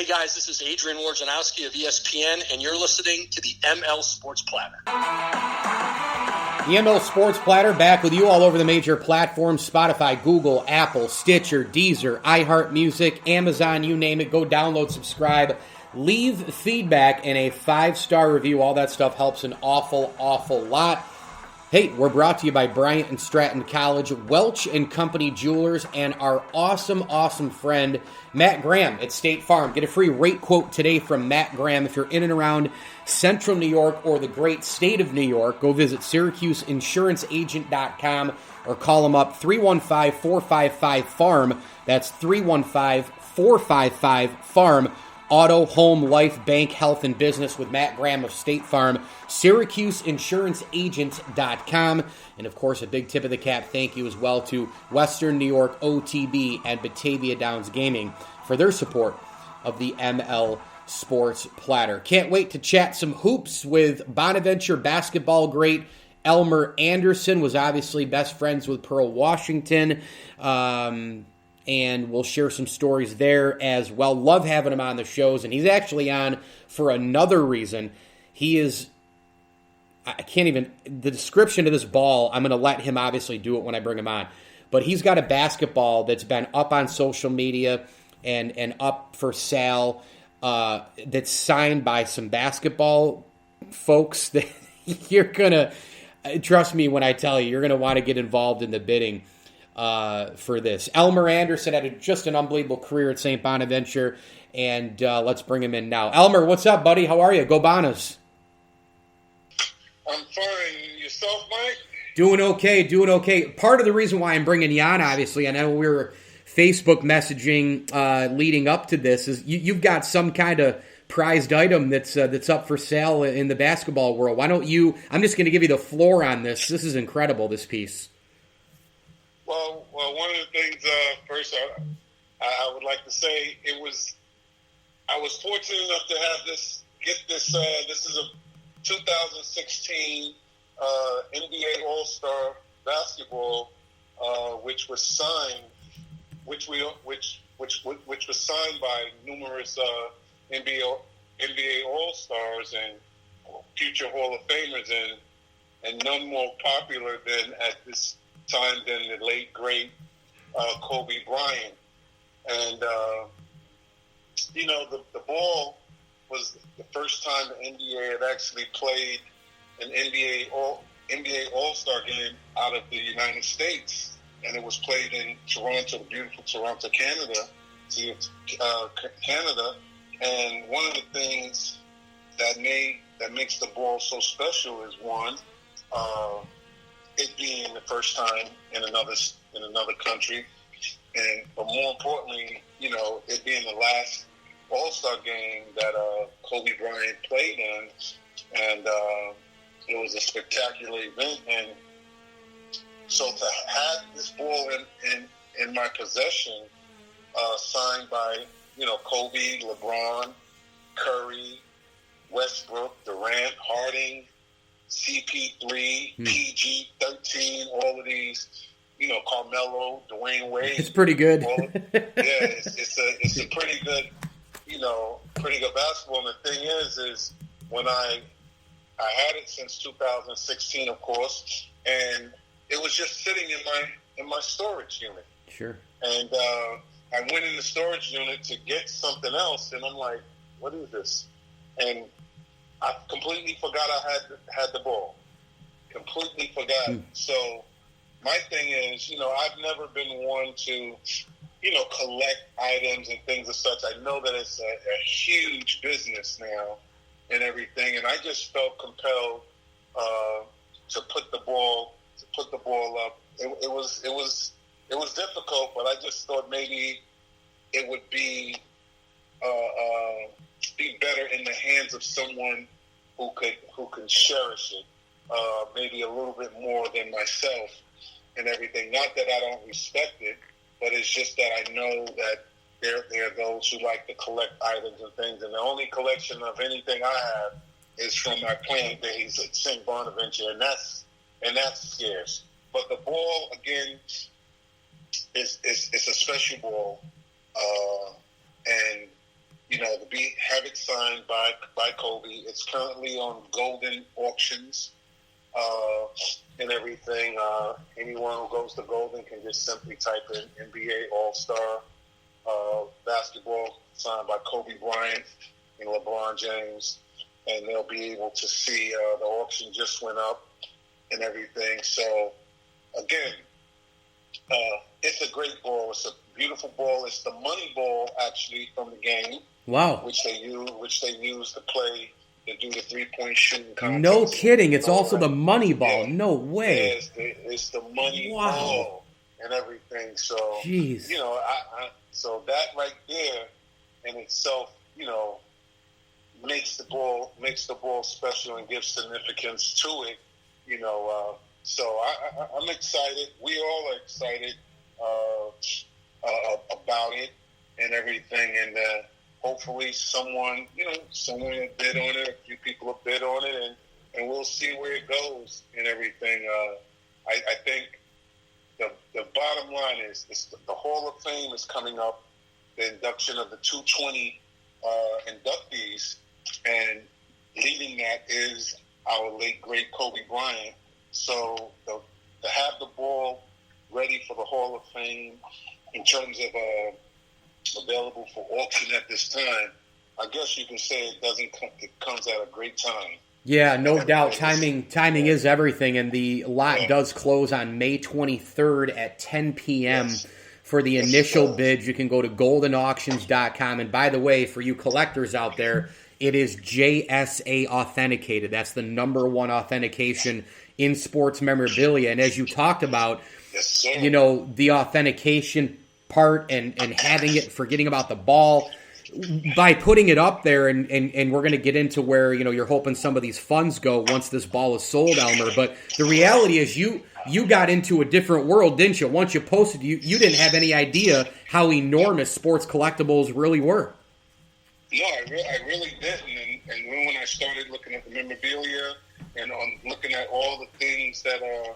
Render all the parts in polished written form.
Hey guys, this is Adrian Wojnarowski of ESPN, and you're listening to the ML Sports Platter. The ML Sports Platter back with you all over the major platforms: Spotify, Google, Apple, Stitcher, Deezer, iHeartMusic, Amazon, you name it. Go download, subscribe, leave feedback, and a 5-star review. All that stuff helps an awful, awful lot. Hey, we're brought to you by Bryant and Stratton College, Welch and Company Jewelers, and our awesome, awesome friend, Matt Graham at State Farm. Get a free rate quote today from Matt Graham. If you're in and around Central New York or the great state of New York, go visit SyracuseInsuranceAgent.com or call them up, 315-455-FARM. That's 315-455-FARM. Auto, home, life, bank, health, and business with Matt Graham of State Farm, SyracuseInsuranceAgent.com. And, of course, a big tip of the cap thank you as well to Western New York OTB and Batavia Downs Gaming for their support of the ML Sports Platter. Can't wait to chat some hoops with Bonaventure basketball great Elmer Anderson. Was obviously best friends with Pearl Washington. And we'll share some stories there as well. Love having him on the shows, and he's actually on for another reason. He is, the description of this ball, I'm going to let him obviously do it when I bring him on. But he's got a basketball that's been up on social media and up for sale that's signed by some basketball folks that you're going to, trust me when I tell you, you're going to want to get involved in the bidding for this. Elmer Anderson had just an unbelievable career at St. Bonaventure, and let's bring him in now. Elmer, what's up, buddy? How are you? Go Bonas. I'm fine. Yourself, Mike? Doing okay. Part of the reason why I'm bringing you on, obviously, I know we were Facebook messaging leading up to this, is you've got some kind of prized item that's up for sale in the basketball world. Why don't you, I'm just going to give you the floor on this. This is incredible, this piece. Well, one of the things, first, I would like to say I was fortunate enough to have this. This is a 2016 NBA All-Star basketball, which was signed, which was signed by numerous NBA All-Stars and future Hall of Famers, and none more popular than at this time than the late great Kobe Bryant. And the ball was the first time the NBA had actually played an NBA All-Star game out of the United States, and it was played in Toronto, the beautiful Toronto, Canada. Canada. And one of the things that makes the ball so special is one, it being the first time in another country, but more importantly, it being the last All-Star game that Kobe Bryant played in, and it was a spectacular event. And so to have this ball in my possession, signed by Kobe, LeBron, Curry, Westbrook, Durant, Harding, CP3, PG13, all of these, Carmelo, Dwayne Wade. It's pretty good. It's a pretty good, pretty good basketball. And the thing is when I had it since 2016, of course, and it was just sitting in my storage unit. Sure. And I went in the storage unit to get something else, and I'm like, what is this? And I completely forgot I had the ball. Completely forgot. So my thing is, I've never been one to, collect items and things of such. I know that it's a huge business now and everything, and I just felt compelled to put the ball up. It was difficult, but I just thought maybe it would be better in the hands of someone who can cherish it, maybe a little bit more than myself and everything. Not that I don't respect it, but it's just that I know that there are those who like to collect items and things, and the only collection of anything I have is from my playing days at St. Bonaventure, and that's scarce. But the ball, again, is a special ball, and have it signed by Kobe. It's currently on Golden Auctions and everything. Anyone who goes to Golden can just simply type in NBA All-Star basketball signed by Kobe Bryant and LeBron James, and they'll be able to see the auction just went up and everything. So, again, it's a great ball. It's a beautiful ball. It's the money ball, actually, from the game. Wow. Which they use to play, to do the 3-point shooting contest. No kidding. It's also the money ball. Yeah. No way. It's the money ball and everything. So, jeez. So that right there in itself, makes the ball special and gives significance to it. So I'm excited. We all are excited about it and everything, and hopefully someone will bid on it. A few people will bid on it, and we'll see where it goes and everything. I think the bottom line is the Hall of Fame is coming up, the induction of the 220 inductees, and leading that is our late, great Kobe Bryant. So to have the ball ready for the Hall of Fame in terms of available for auction at this time, I guess you can say it comes at a great time. Yeah, no doubt. Timing is everything, and the lot does close on May 23rd at 10 p.m. Yes. For the initial bids. You can go to goldenauctions.com. And by the way, for you collectors out there, it is JSA authenticated. That's the number one authentication in sports memorabilia. And as you talked about, the authentication part and having it, forgetting about the ball, by putting it up there, and we're going to get into where, you're hoping some of these funds go once this ball is sold, Elmer. But the reality is you got into a different world, didn't you? Once you posted, you didn't have any idea how enormous sports collectibles really were. No, I really didn't. And when I started looking at the memorabilia and looking at all the things that go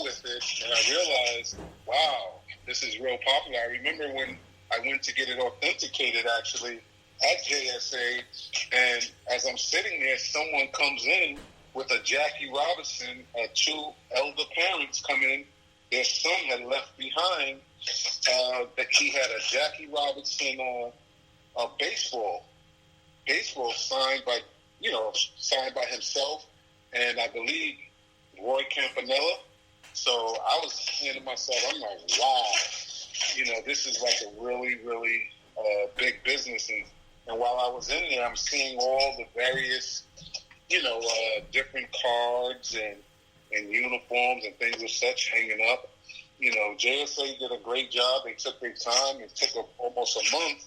with it, and I realized, wow, this is real popular. I remember when I went to get it authenticated, actually, at JSA, and as I'm sitting there, someone comes in with a Jackie Robinson. Two elder parents come in. Their son had left behind that he had a Jackie Robinson baseball signed by himself, and I believe Roy Campanella. So I was saying to myself, I'm like, wow, this is like a really, really big business. And while I was in there, I'm seeing all the various, different cards and uniforms and things of such hanging up. JSA did a great job. They took their time. It took almost a month.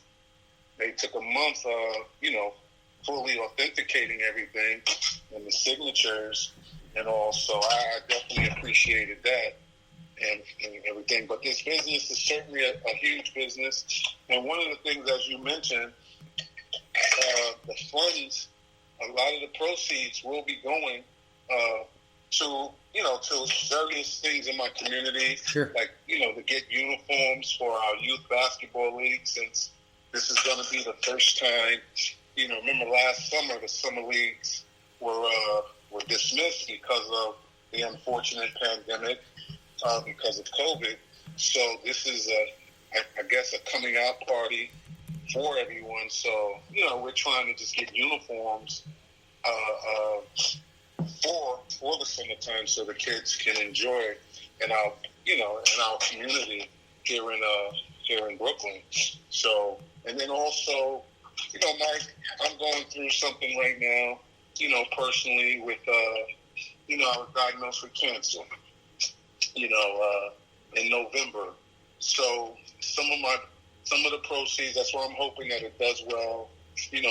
They took a month, fully authenticating everything and the signatures and all. So I definitely appreciated that and everything. But this business is certainly a huge business. And one of the things, as you mentioned, the funds, a lot of the proceeds will be going to various things in my community. Sure. Like, to get uniforms for our youth basketball league, since this is going to be the first time. Remember last summer, the summer leagues were dismissed because of the unfortunate pandemic, because of COVID. So this is I guess a coming out party for everyone. So, we're trying to just get uniforms for the summertime so the kids can enjoy in our community here in Brooklyn. So, and then also, Mike, I'm going through something right now, personally with, I was diagnosed with cancer, in November. So some of the proceeds, that's why I'm hoping that it does well.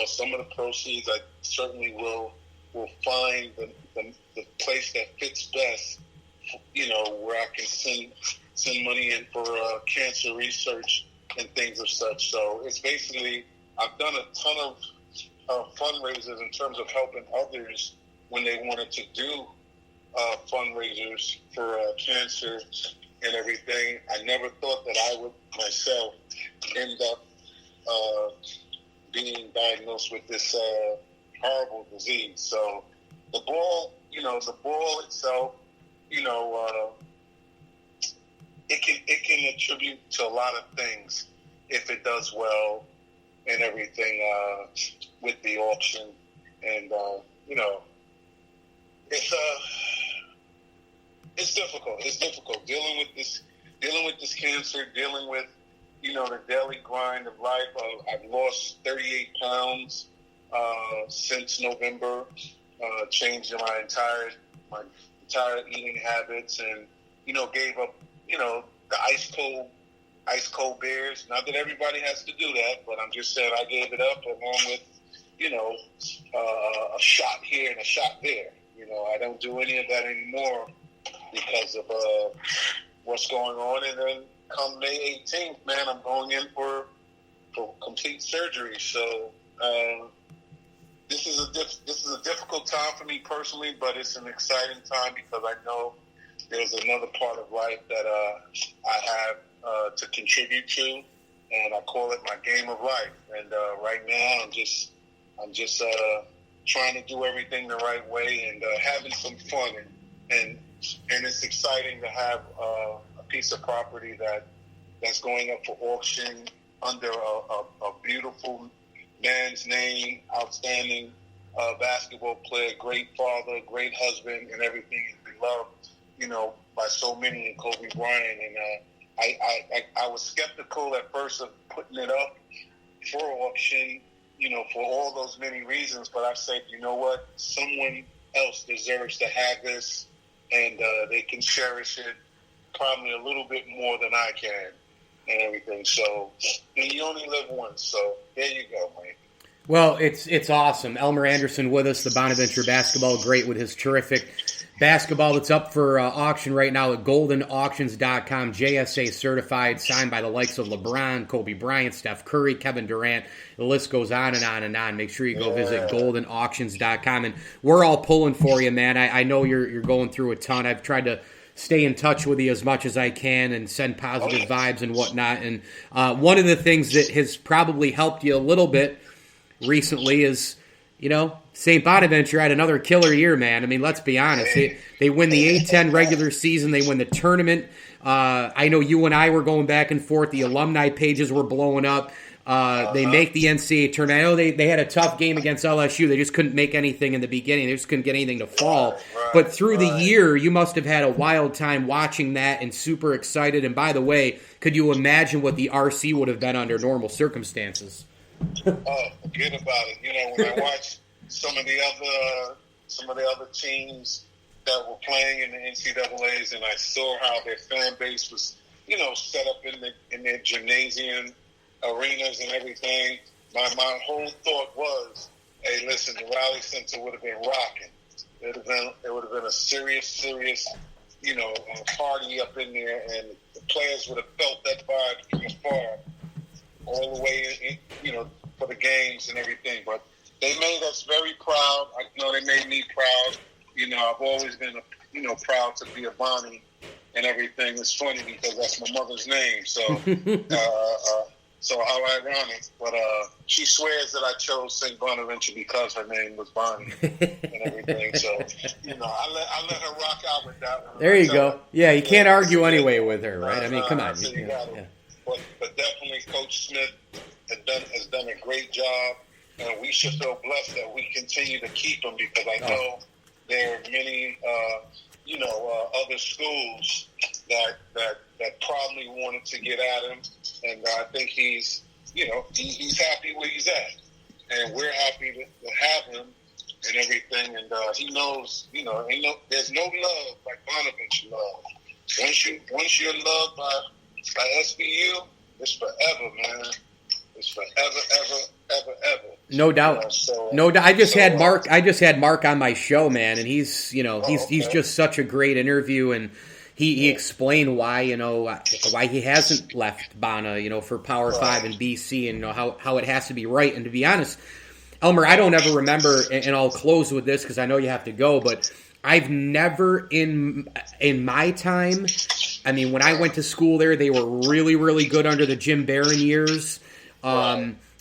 Some of the proceeds I certainly will find the place that fits best, where I can send money in for cancer research and things of such. So it's basically, I've done a ton of fundraisers in terms of helping others when they wanted to do fundraisers for cancer and everything. I never thought that I would myself end up being diagnosed with this horrible disease. So the ball itself, it can attribute to a lot of things if it does well and everything with the auction. And it's difficult. It's difficult dealing with this cancer, dealing with the daily grind of life. I've lost 38 pounds since November, changed my entire eating habits, and gave up the ice cold beers. Not that everybody has to do that, but I'm just saying I gave it up along with a shot here and a shot there. I don't do any of that anymore because of what's going on. And then come May 18th, man, I'm going in for complete surgery. So this is a difficult time for me personally, but it's an exciting time because I know there's another part of life that I have to contribute to, and I call it my game of life. And right now, I'm just trying to do everything the right way and having some fun. And it's exciting to have a piece of property that's going up for auction under a beautiful man's name, outstanding basketball player, great father, great husband, and everything. And beloved, by so many in Kobe Bryant. And I was skeptical at first of putting it up for auction, for all those many reasons. But I said, you know what? Someone else deserves to have this, and they can cherish it probably a little bit more than I can and everything. So, and you only live once. So there you go, man. Well, it's awesome. Elmer Anderson with us, the Bonaventure basketball great, with his terrific basketball that's up for auction right now at goldenauctions.com. JSA certified, signed by the likes of LeBron, Kobe Bryant, Steph Curry, Kevin Durant. The list goes on and on and on. Make sure you go visit goldenauctions.com. And we're all pulling for you, man. I know you're going through a ton. I've tried to stay in touch with you as much as I can and send positive vibes and whatnot. And one of the things that has probably helped you a little bit recently is, St. Bonaventure had another killer year, man. I mean, let's be honest. They win the A-10 regular season. They win the tournament. I know you and I were going back and forth. The alumni pages were blowing up. They make the NCAA tournament. I know they had a tough game against LSU. They just couldn't make anything in the beginning. They just couldn't get anything to fall. But through the year, you must have had a wild time watching that and super excited. And by the way, could you imagine what the RC would have been under normal circumstances? Forget about it. When I watch some of the other teams that were playing in the NCAAs, and I saw how their fan base was, set up in their gymnasium arenas and everything. My whole thought was, hey, listen, the Raleigh Center would have been rocking. It would have been a serious, party up in there, and the players would have felt that vibe from afar, all the way in, for the games and everything. But they made us very proud. I know they made me proud. I've always been, proud to be a Bonnie and everything. It's funny because that's my mother's name. So, so how ironic. But she swears that I chose St. Bonaventure because her name was Bonnie and everything. So, I let her rock out with that one. There you go. Yeah, you can't argue anyway with her, right? I mean, come on. But definitely Coach Smith has done a great job, and we should feel blessed that we continue to keep him because I know there are many, other schools that probably wanted to get at him, and I think he's happy where he's at, and we're happy to have him and everything, and he knows, there's no love like Bonaventure love. Once you're loved by SBU, it's forever, man. It's forever, ever. No doubt. No doubt. I just had Mark on my show, man, and he's just such a great interview, and he explained why he hasn't left Bona, for Power 5 and BC, and how it has to be right. And to be honest, Elmer, I don't ever remember, and I'll close with this because I know you have to go, but I've never in my time, I mean, when I went to school there, they were really, really good under the Jim Barron years.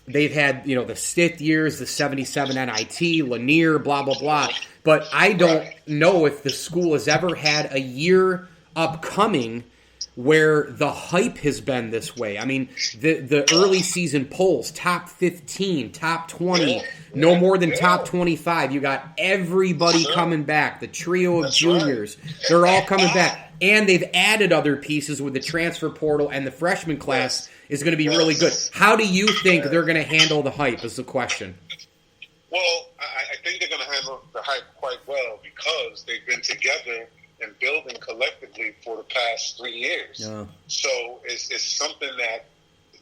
they've had, the Stith years, the 77 NIT, Lanier, blah, blah, blah. But I don't know if the school has ever had a year upcoming where the hype has been this way. I mean, the early season polls, top 15, top 20, no more than top 25. You got everybody coming back. The trio of juniors, they're all coming back. And they've added other pieces with the transfer portal, and the freshman class is going to be really good. How do you think they're going to handle the hype is the question. Well, I think they're going to handle the hype quite well because they've been together and building collectively for the past 3 years. Yeah. So it's something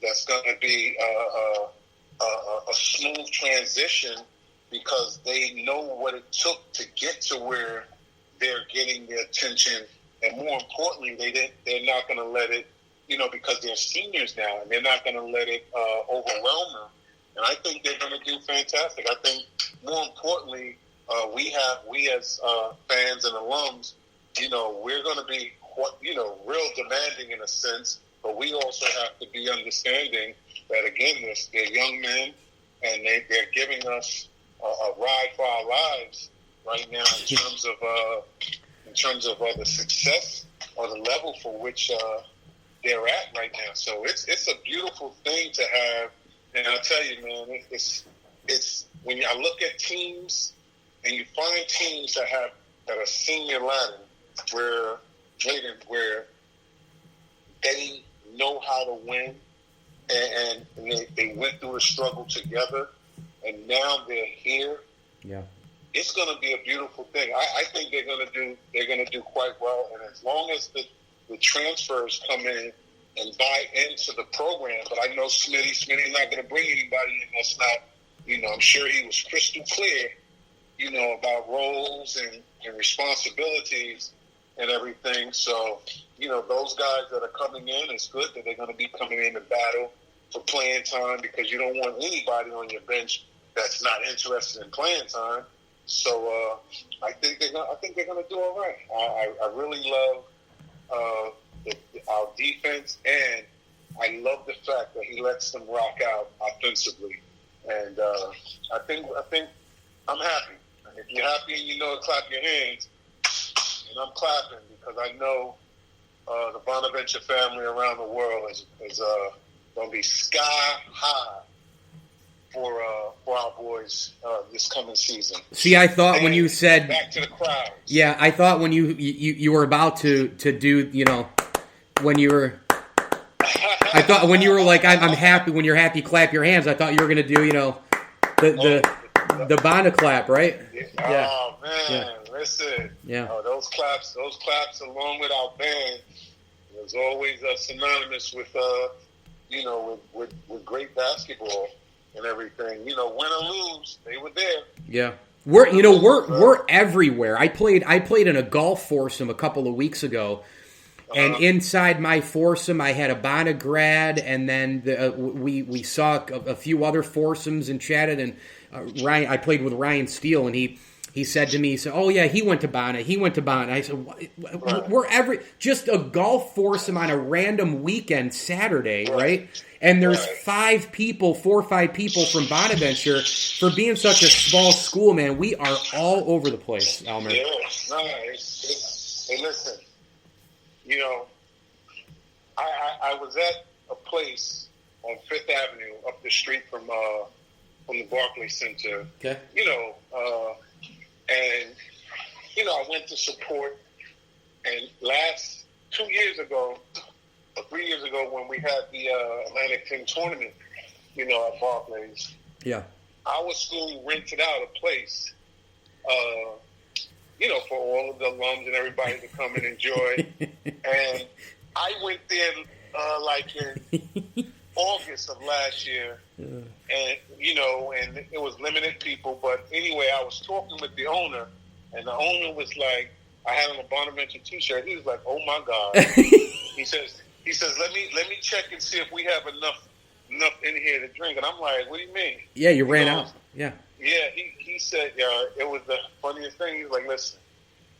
that's going to be a smooth transition because they know what it took to get to where they're getting the attention, and more importantly, they're not going to let it, because they're seniors now, and they're not going to let it overwhelm them. And I think they're going to do fantastic. I think more importantly, we as fans and alums, we're going to be, real demanding in a sense, but we also have to be understanding that, again, they're young men, and they're giving us a ride for our lives right now in terms of the success or the level for which they're at right now. So it's a beautiful thing to have, and I'll tell you, man, it's when I look at teams and you find teams that are senior Latin, where they know how to win, and they went through a struggle together, and now they're here. Yeah, it's going to be a beautiful thing. I think they're going to do quite well, and as long as the transfers come in and buy into the program, but I know Smitty's not going to bring anybody in that's not. I'm sure he was crystal clear, about roles and responsibilities and everything. So, those guys that are coming in, it's good that they're going to be coming in to battle for playing time because you don't want anybody on your bench that's not interested in playing time. So, I think they're going to do all right. I really love our defense, and I love the fact that he lets them rock out offensively. And I think I'm happy. If you're happy and clap your hands. And I'm clapping because I know the Bonaventure family around the world is going to be sky high for our boys this coming seaon. See, I thought when you said back to the crowds. Yeah, I thought when you were about to do when you were. I thought when you were like, I'm happy. When you're happy, clap your hands. I thought you were going to do the Bona clap, right? Yeah. Oh man. Yeah. Listen, yeah. Those claps along with our band was always synonymous with with great basketball and everything. Win or lose, they were there. Yeah, we're everywhere. I played in a golf foursome a couple of weeks ago, and inside my foursome I had a Bona grad, and then we saw a few other foursomes and chatted. And Ryan, I played with Ryan Steele, and he said to me, "Oh yeah, he went to Bona. I said, "We're just a golf foursome on a random weekend Saturday, right? And there's 4 or 5 people from Bonaventure. For being such a small school, man, we are all over the place, Elmer." Yeah, hey, listen, I was at a place on Fifth Avenue up the street from the Barclays Center. Okay. And, I went to support, and 2 years ago, or 3 years ago, when we had the Atlantic 10 tournament, at Barclays, yeah, our school rented out a place, for all of the alums and everybody to come and enjoy. And I went there, in August of last year, and and it was limited people, but anyway, I was talking with the owner, and the owner was like, I had on a Bonaventure t-shirt. He was like, "Oh my God!" he says, "Let me check and see if we have enough in here to drink." And I'm like, "What do you mean?" Yeah, you ran out. Yeah. Yeah, he said, it was the funniest thing. He was like, "Listen,"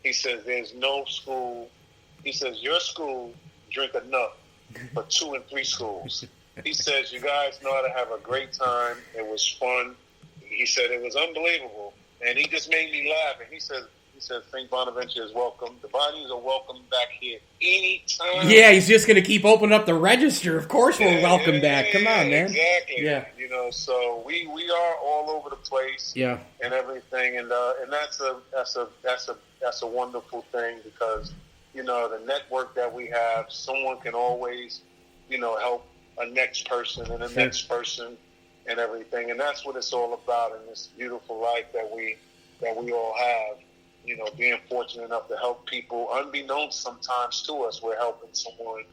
he says, "there's no school." He says, "Your school drink enough for 2 and 3 schools." He says, you guys know how to have a great time. It was fun. He said it was unbelievable. And he just made me laugh. And he said, St. Bonaventure is welcome. The Bonnies are welcome back here anytime. Yeah, he's just going to keep opening up the register. Of course we're welcome back. Come on, man. Exactly. Yeah. You know, so we are all over the place. Yeah. And everything. And that's a wonderful thing because, you know, the network that we have, someone can always, you know, help a next person and the next person and everything. And that's what it's all about in this beautiful life that we all have. You know, being fortunate enough to help people, unbeknownst sometimes to us, we're helping someone.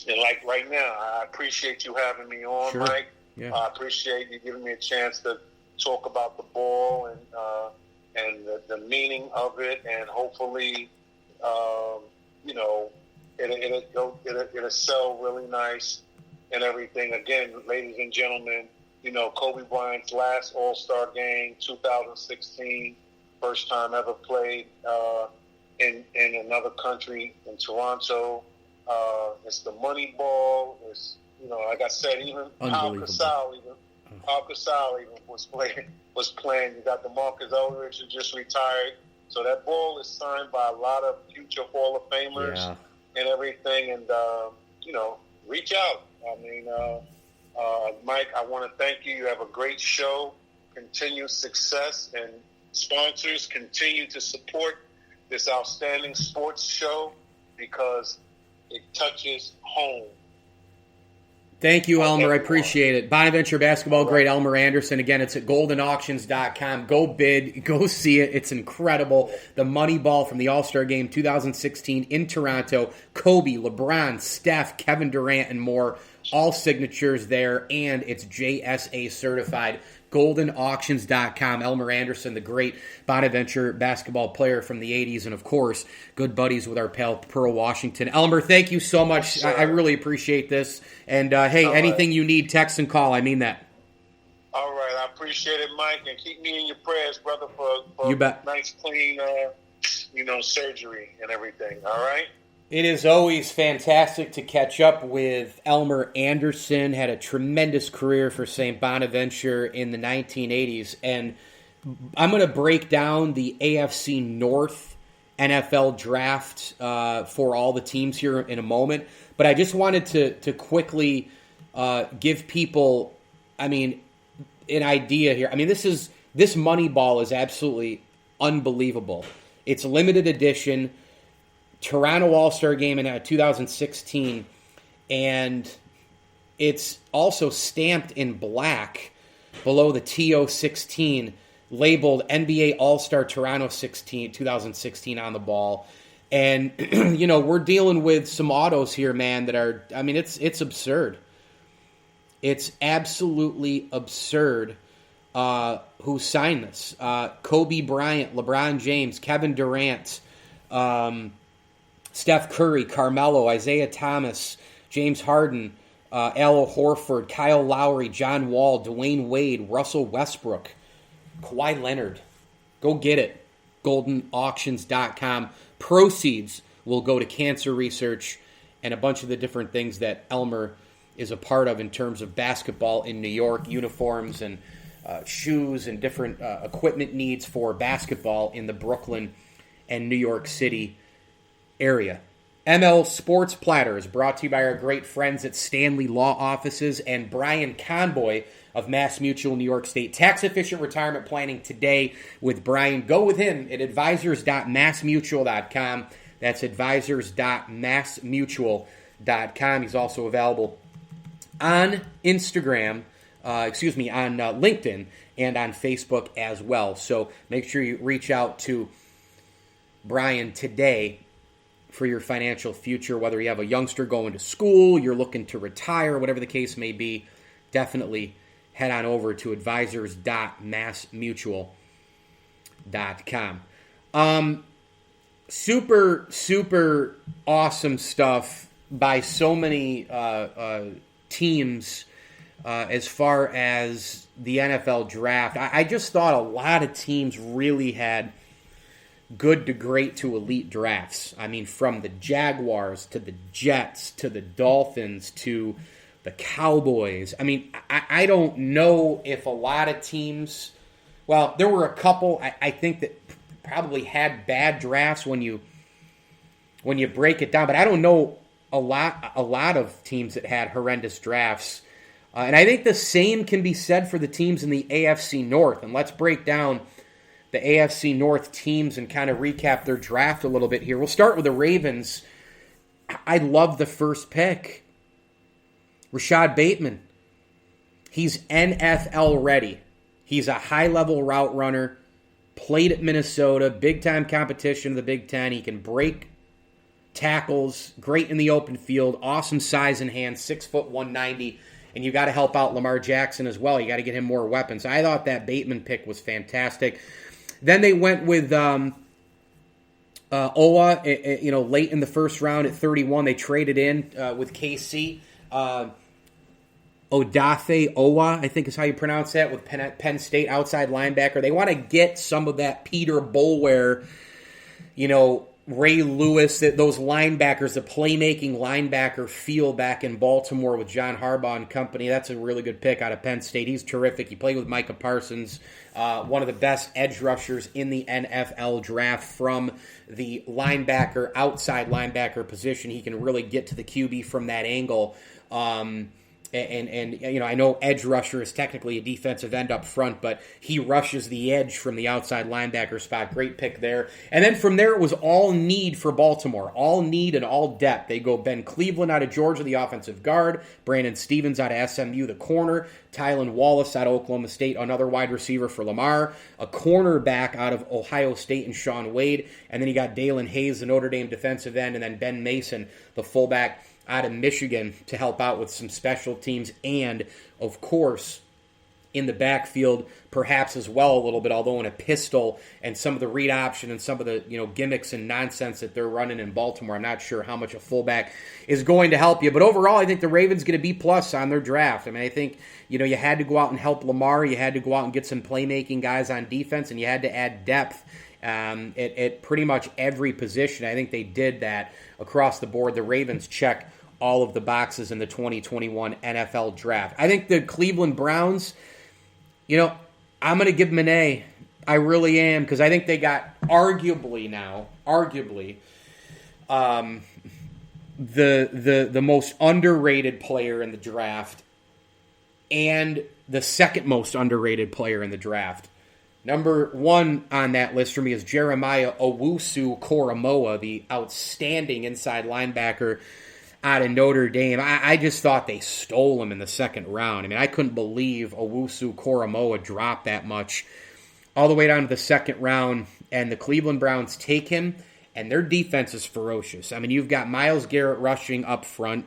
And like right now, I appreciate you having me on, Mike. Yeah. I appreciate you giving me a chance to talk about the ball and the meaning of it, and hopefully, you know, it'll sell really nice and everything. Again, ladies and gentlemen, you know, Kobe Bryant's last All-Star game, 2016. First time ever played in another country, in Toronto. It's the money ball. It's, you know, like I said, even Pau Gasol was playing. You got the Marcus Eldridge who just retired. So that ball is signed by a lot of future Hall of Famers and everything. And you know, reach out. I mean, Mike, I want to thank you. You have a great show. Continued success, and sponsors continue to support this outstanding sports show because it touches home. Thank you, Elmer. I appreciate it. Bonaventure basketball great Elmer Anderson. Again, it's at goldenauctions.com. Go bid. Go see it. It's incredible. The money ball from the All-Star Game 2016 in Toronto. Kobe, LeBron, Steph, Kevin Durant, and more. All signatures there, and it's JSA certified. goldenauctions.com. Elmer Anderson, the great Bonaventure basketball player from the 80s, and of course, good buddies with our pal Pearl Washington. Elmer, thank you so much. I really appreciate this. And hey, anything you need, text and call. I mean that. All right. I appreciate it, Mike. And keep me in your prayers, brother, for you bet. Nice, clean, surgery and everything. All right? It is always fantastic to catch up with Elmer Anderson. Had a tremendous career for St. Bonaventure in the 1980s. And I'm going to break down the AFC North NFL draft for all the teams here in a moment. But I just wanted to quickly give people, an idea here. I mean, this money ball is absolutely unbelievable. It's limited edition. Toronto All-Star Game in 2016, and it's also stamped in black below the TO16, labeled NBA All-Star Toronto 2016 on the ball. And, we're dealing with some autos here, man, that are, it's absurd. It's absolutely absurd who signed this. Kobe Bryant, LeBron James, Kevin Durant, Steph Curry, Carmelo, Isaiah Thomas, James Harden, Al Horford, Kyle Lowry, John Wall, Dwayne Wade, Russell Westbrook, Kawhi Leonard. Go get it. goldenauctions.com. Proceeds will go to cancer research and a bunch of the different things that Elmer is a part of in terms of basketball in New York, uniforms and shoes and different equipment needs for basketball in the Brooklyn and New York City area. ML Sports Platter is brought to you by our great friends at Stanley Law Offices and Brian Conboy of Mass Mutual, New York State. Tax-efficient retirement planning today with Brian. Go with him at advisors.massmutual.com. That's advisors.massmutual.com. He's also available on Instagram, on LinkedIn, and on Facebook as well. So make sure you reach out to Brian today for your financial future, whether you have a youngster going to school, you're looking to retire, whatever the case may be. Definitely head on over to advisors.massmutual.com. Super, super awesome stuff by so many teams as far as the NFL draft. I just thought a lot of teams really had good to great to elite drafts. I mean, from the Jaguars to the Jets to the Dolphins to the Cowboys. I mean, I don't know if a lot of teams, well, there were a couple, I think, that probably had bad drafts when you break it down, but I don't know a lot of teams that had horrendous drafts. And I think the same can be said for the teams in the AFC North. And let's break down the AFC North teams and kind of recap their draft a little bit here. We'll start with the Ravens. I love the first pick. Rashad Bateman. He's NFL ready. He's a high-level route runner. Played at Minnesota. Big-time competition of the Big Ten. He can break tackles. Great in the open field. Awesome size and hands. 6 foot 190. And you got to help out Lamar Jackson as well. You got to get him more weapons. I thought that Bateman pick was fantastic. Then they went with Owa, late in the first round at 31. They traded in with KC. Odafe Owa, I think is how you pronounce that, with Penn State outside linebacker. They want to get some of that Peter Boulware, Ray Lewis, those linebackers, the playmaking linebacker feel back in Baltimore with John Harbaugh and company. That's a really good pick out of Penn State. He's terrific. He played with Micah Parsons, one of the best edge rushers in the NFL draft from the linebacker, outside linebacker position. He can really get to the QB from that angle. And I know edge rusher is technically a defensive end up front, but he rushes the edge from the outside linebacker spot. Great pick there. And then from there, it was all need for Baltimore. All need and all depth. They go Ben Cleveland out of Georgia, the offensive guard. Brandon Stevens out of SMU, the corner. Tylan Wallace out of Oklahoma State, another wide receiver for Lamar. A cornerback out of Ohio State and Sean Wade. And then you got Dalen Hayes, the Notre Dame defensive end. And then Ben Mason, the fullback out of Michigan, to help out with some special teams and, of course, in the backfield, perhaps as well a little bit, although in a pistol and some of the read option and some of the gimmicks and nonsense that they're running in Baltimore. I'm not sure how much a fullback is going to help you. But overall, I think the Ravens get a B+ on their draft. I mean, I think you had to go out and help Lamar. You had to go out and get some playmaking guys on defense, and you had to add depth at pretty much every position. I think they did that across the board. The Ravens check all of the boxes in the 2021 NFL Draft. I think the Cleveland Browns, I'm going to give them an A. I really am, because I think they got arguably the most underrated player in the draft and the second most underrated player in the draft. Number one on that list for me is Jeremiah Owusu-Koramoah, the outstanding inside linebacker out of Notre Dame. I just thought they stole him in the second round. I mean, I couldn't believe Owusu-Koramoah dropped that much all the way down to the second round, and the Cleveland Browns take him, and their defense is ferocious. I mean, you've got Myles Garrett rushing up front,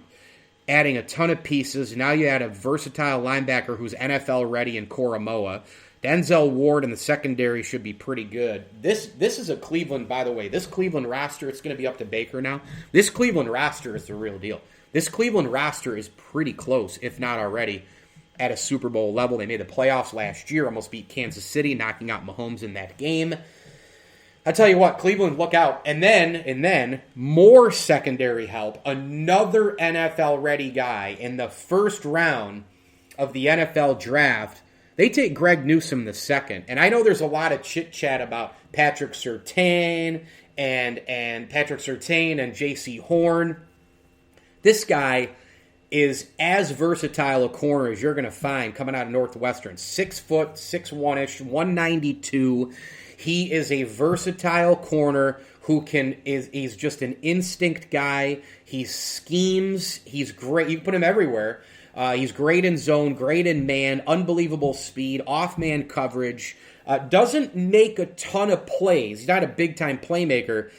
adding a ton of pieces. Now you add a versatile linebacker who's NFL ready in Koramoah. Denzel Ward in the secondary should be pretty good. This is a Cleveland, by the way. This Cleveland roster, it's going to be up to Baker now. This Cleveland roster is the real deal. This Cleveland roster is pretty close, if not already, at a Super Bowl level. They made the playoffs last year, almost beat Kansas City, knocking out Mahomes in that game. I tell you what, Cleveland, look out. And then more secondary help. Another NFL-ready guy in the first round of the NFL Draft. They take Greg Newsome the second, and I know there's a lot of chit-chat about Patrick Surtain and J.C. Horn. This guy is as versatile a corner as you're going to find coming out of Northwestern. 6 foot, 6'1"-ish, 192. He is a versatile corner who he's just an instinct guy. He schemes. He's great. You can put him everywhere. He's great in zone, great in man, unbelievable speed, off-man coverage. Doesn't make a ton of plays. He's not a big-time playmaker,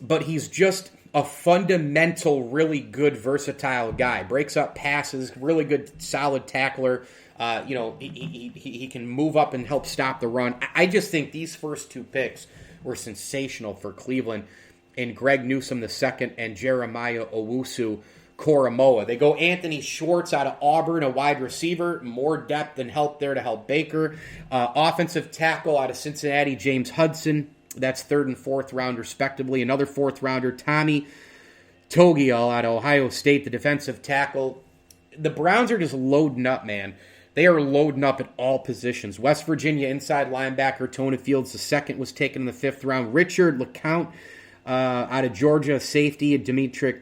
but he's just a fundamental, really good, versatile guy. Breaks up passes, really good, solid tackler. He can move up and help stop the run. I just think these first two picks were sensational for Cleveland, in Greg Newsome II and Jeremiah Owusu-Koramoah. They go Anthony Schwartz out of Auburn, a wide receiver. More depth and help there to help Baker. Offensive tackle out of Cincinnati, James Hudson. That's third and fourth round, respectively. Another fourth rounder, Tommy Togiel out of Ohio State, the defensive tackle. the Browns are just loading up, man. They are loading up at all positions. West Virginia inside linebacker Tony Fields II was taken in the 5th round. Richard LeCounte out of Georgia, safety. Demetric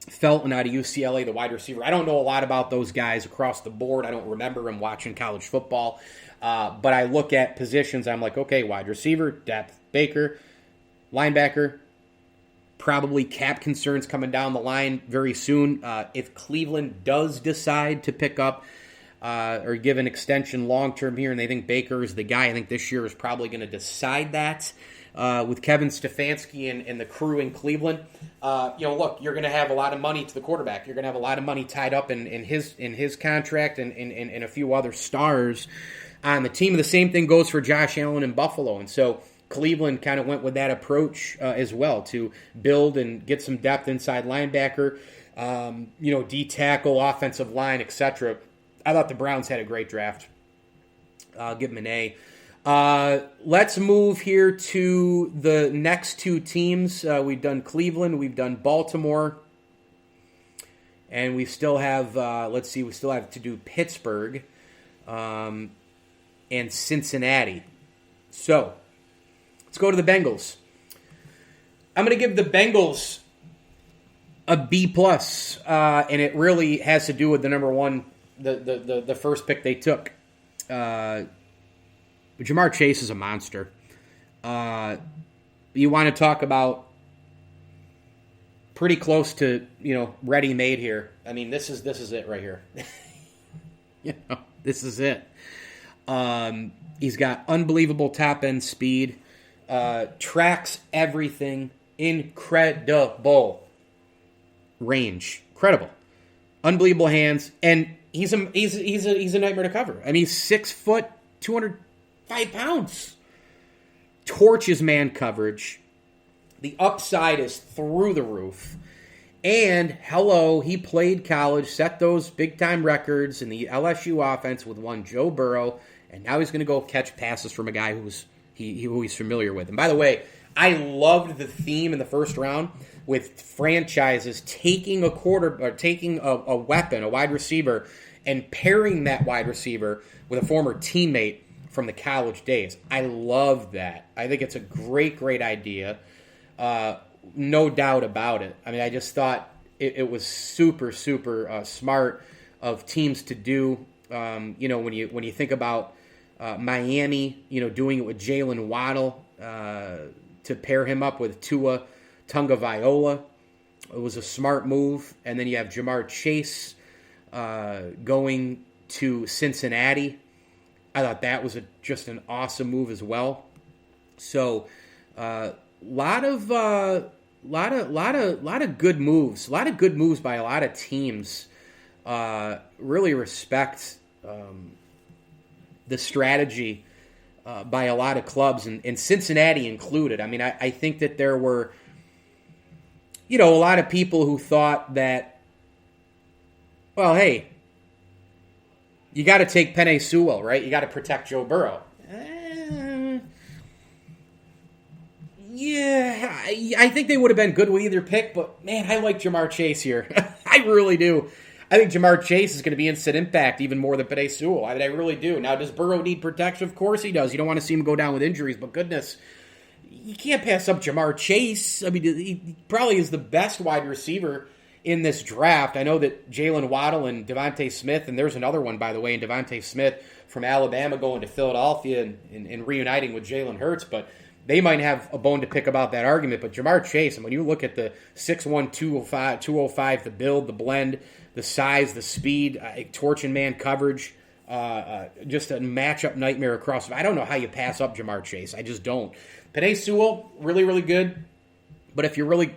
Felton out of UCLA, the wide receiver. I don't know a lot about those guys across the board. I don't remember them watching college football. But I look at positions. I'm like, okay, wide receiver, depth, Baker, linebacker, probably cap concerns coming down the line very soon. If Cleveland does decide to pick up or give an extension long-term here, and they think Baker is the guy, I think this year is probably going to decide that with Kevin Stefanski and the crew in Cleveland. Look, you're going to have a lot of money to the quarterback. You're going to have a lot of money tied up in his contract and a few other stars on the team. The same thing goes for Josh Allen in Buffalo, and so Cleveland kind of went with that approach as well to build and get some depth inside linebacker, D-tackle, offensive line, etc. I thought the Browns had a great draft. I'll give them an A. Let's move here to the next two teams. We've done Cleveland, we've done Baltimore, and we still have, we still have to do Pittsburgh and Cincinnati. So, let's go to the Bengals. I'm going to give the Bengals a B+, and it really has to do with the number one, the first pick they took. Jamar Chase is a monster. You want to talk about pretty close to, ready-made here. I mean, this is it right here. This is it. He's got unbelievable top-end speed. Tracks everything. Incredible range. Incredible. Unbelievable hands. And he's a nightmare to cover. I mean, he's 6 foot, 205 pounds. Torches man coverage. The upside is through the roof. And, he played college, set those big-time records in the LSU offense with one Joe Burrow, and now he's going to go catch passes from a guy who he's familiar with. And by the way, I loved the theme in the first round with franchises taking a weapon, a wide receiver, and pairing that wide receiver with a former teammate from the college days. I love that. I think it's a great, great idea. No doubt about it. I mean, I just thought it was super, super smart of teams to do. When you think about Miami, doing it with Jalen Waddle to pair him up with Tua Tagovailoa, it was a smart move. And then you have Jamar Chase going to Cincinnati. I thought that was just an awesome move as well. So, lot of good moves. A lot of good moves by a lot of teams. Really respect the strategy by a lot of clubs, and Cincinnati included. I mean, I think that there were, a lot of people who thought that, well, hey, you got to take Penei Sewell, right? You got to protect Joe Burrow. Yeah, I think they would have been good with either pick, but man, I like Jamar Chase here. I really do. I think Jamar Chase is going to be instant impact even more than Penei Sewell. I really do. Now, does Burrow need protection? Of course he does. You don't want to see him go down with injuries, but goodness, you can't pass up Jamar Chase. I mean, he probably is the best wide receiver in this draft. I know that Jalen Waddle and Devontae Smith, and there's another one, by the way, in Devontae Smith from Alabama going to Philadelphia and reuniting with Jalen Hurts, but they might have a bone to pick about that argument. But Jamar Chase, and when you look at the 6'1", 205, the build, the blend, the size, the speed, torch and man coverage, just a matchup nightmare across. I don't know how you pass up Jamar Chase. I just don't. Penei Sewell, really, really good. But if you really,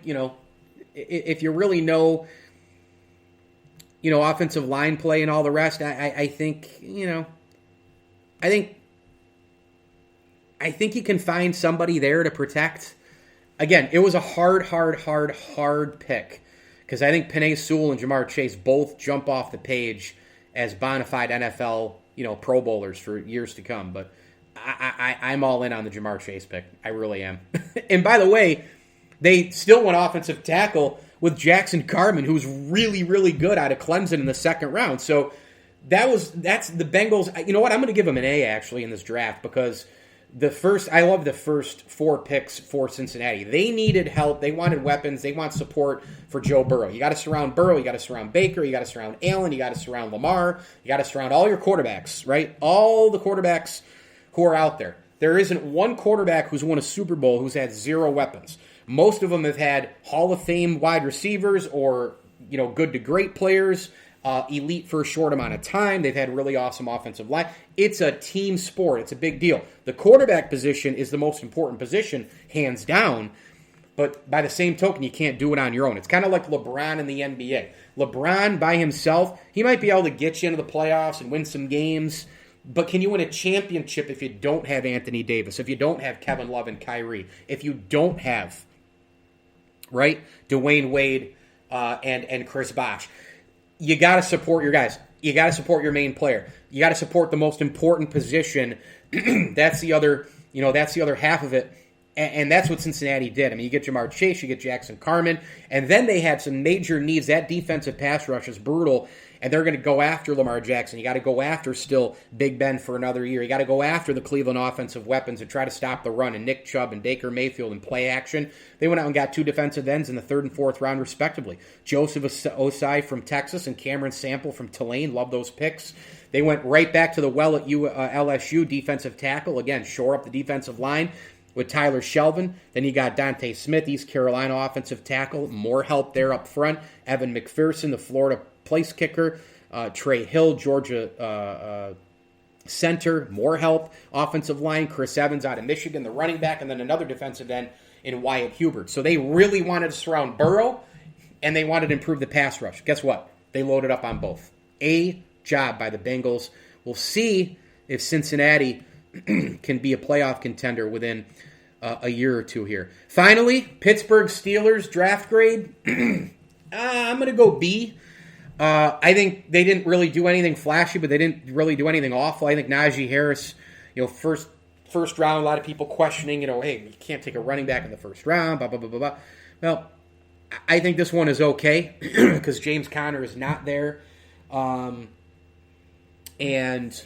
if you really know, offensive line play and all the rest, I think you can find somebody there to protect. Again, it was a hard pick because I think Penei Sewell and Jamar Chase both jump off the page as bona fide NFL, Pro Bowlers for years to come. But I'm all in on the Jamar Chase pick. I really am. And by the way, they still went offensive tackle with Jackson Carman, who's really, really good out of Clemson in the second round. So that's the Bengals. You know what? I'm going to give them an A, actually, in this draft, because I love the first 4 picks for Cincinnati. They needed help. They wanted weapons. They want support for Joe Burrow. You got to surround Burrow. You got to surround Baker. You got to surround Allen. You got to surround Lamar. You got to surround all your quarterbacks, right? All the quarterbacks who are out there. There isn't one quarterback who's won a Super Bowl who's had 0 weapons. Most of them have had Hall of Fame wide receivers or, good to great players, elite for a short amount of time. They've had really awesome offensive line. It's a team sport. It's a big deal. The quarterback position is the most important position, hands down. But by the same token, you can't do it on your own. It's kind of like LeBron in the NBA. LeBron by himself, he might be able to get you into the playoffs and win some games. But can you win a championship if you don't have Anthony Davis, if you don't have Kevin Love and Kyrie, if you don't have, right, Dwayne Wade and Chris Bosh? You got to support your guys. You got to support your main player. You got to support the most important position. That's the other half of it. And that's what Cincinnati did. I mean, you get Jamar Chase, you get Jackson Carman, and then they had some major needs. That defensive pass rush is brutal, and they're going to go after Lamar Jackson. You got to go after still Big Ben for another year. You got to go after the Cleveland offensive weapons and try to stop the run, and Nick Chubb and Baker Mayfield and play action. They went out and got 2 defensive ends in the 3rd and 4th round, respectively. Joseph Osai from Texas and Cameron Sample from Tulane. Love those picks. They went right back to the well at LSU, defensive tackle. Again, shore up the defensive line with Tyler Shelvin. Then you got Dante Smith, East Carolina offensive tackle. More help there up front. Evan McPherson, the Florida place kicker. Trey Hill, Georgia center. More help. Offensive line. Chris Evans out of Michigan, the running back. And then another defensive end in Wyatt Hubert. So they really wanted to surround Burrow, and they wanted to improve the pass rush. Guess what? They loaded up on both. A job by the Bengals. We'll see if Cincinnati can be a playoff contender within a year or two here. Finally, Pittsburgh Steelers draft grade. I'm going to go B. I think they didn't really do anything flashy, but they didn't really do anything awful. I think Najee Harris, first round, a lot of people questioning, hey, you can't take a running back in the first round, blah, blah, blah, blah, blah. Well, I think this one is okay because James Conner is not there. And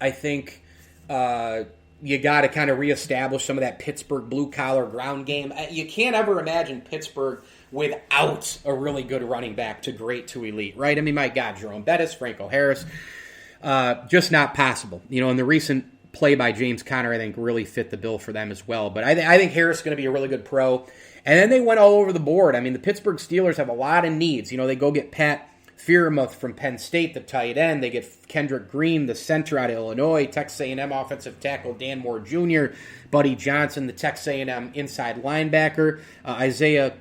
I think you got to kind of reestablish some of that Pittsburgh blue-collar ground game. You can't ever imagine Pittsburgh without a really good running back to great to elite, right? I mean, my God, Jerome Bettis, Franco Harris, just not possible. And the recent play by James Conner, I think, really fit the bill for them as well. But I think Harris is going to be a really good pro. And then they went all over the board. I mean, the Pittsburgh Steelers have a lot of needs. They go get Pat Freiermuth from Penn State, the tight end. They get Kendrick Green, the center out of Illinois. Texas A&M offensive tackle Dan Moore Jr., Buddy Johnson, the Texas A&M inside linebacker. Isaiah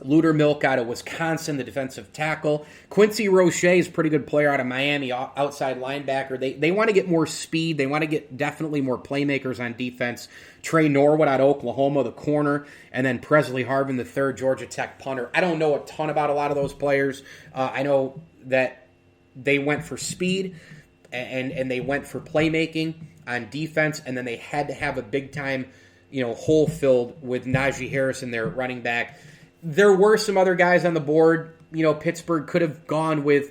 Ludermilk out of Wisconsin, the defensive tackle. Quincy Roche is a pretty good player out of Miami, outside linebacker. They want to get more speed. They want to get definitely more playmakers on defense. Trey Norwood out of Oklahoma, the corner. And then Presley Harvin, the third Georgia Tech punter. I don't know a ton about a lot of those players. I know that they went for speed and they went for playmaking on defense, and then they had to have a big-time hole filled with Najee Harris in their running back. There were some other guys on the board. Pittsburgh could have gone with,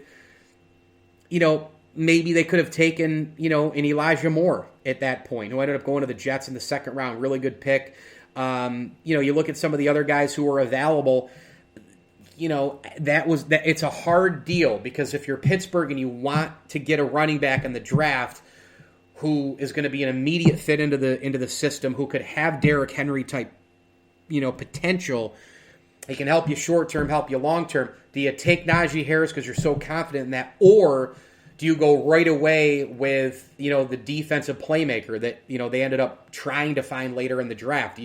maybe they could have taken, an Elijah Moore at that point, who ended up going to the Jets in the second round. Really good pick. You look at some of the other guys who were available. It's a hard deal because if you're Pittsburgh and you want to get a running back in the draft who is going to be an immediate fit into the system, who could have Derrick Henry type, potential. He can help you short term, help you long term. Do you take Najee Harris because you're so confident in that, or do you go right away with the defensive playmaker that they ended up trying to find later in the draft?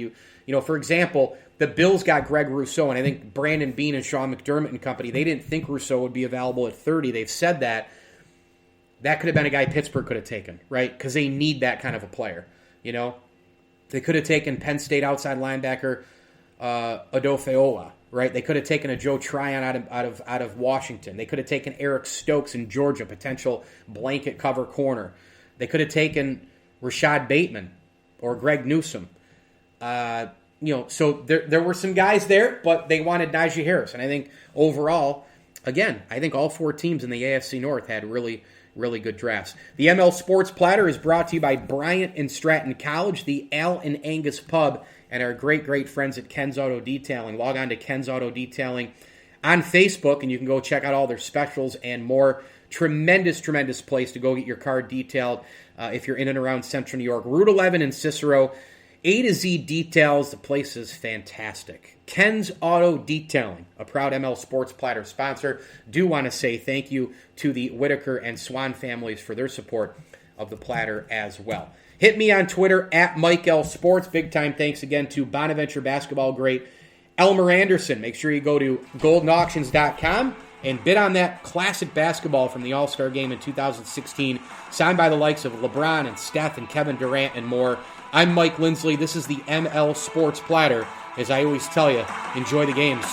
For example, the Bills got Greg Rousseau, and I think Brandon Beane and Sean McDermott and company, they didn't think Rousseau would be available at 30. They've said that. That could have been a guy Pittsburgh could have taken, right? Because they need that kind of a player. They could have taken Penn State outside linebacker Adofeola, right? They could have taken a Joe Tryon out of Washington. They could have taken Eric Stokes in Georgia, potential blanket cover corner. They could have taken Rashad Bateman or Greg Newsome. so there were some guys there, but they wanted Najee Harris. And I think overall, again, I think all four teams in the AFC North had really, really good drafts. The ML Sports Platter is brought to you by Bryant and Stratton College, the Al and Angus Pub, and our great, great friends at Ken's Auto Detailing. Log on to Ken's Auto Detailing on Facebook, and you can go check out all their specials and more. Tremendous, tremendous place to go get your car detailed if you're in and around Central New York. Route 11 in Cicero. A to Z details. The place is fantastic. Ken's Auto Detailing, a proud ML Sports Platter sponsor. Do want to say thank you to the Whitaker and Swan families for their support of the Platter as well. Hit me on Twitter at Mike L Sports. Big time thanks again to Bonaventure basketball great Elmer Anderson. Make sure you go to goldenauctions.com and bid on that classic basketball from the All-Star Game in 2016, signed by the likes of LeBron and Steph and Kevin Durant and more. I'm Mike Lindsley. This is the ML Sports Platter. As I always tell you, enjoy the games.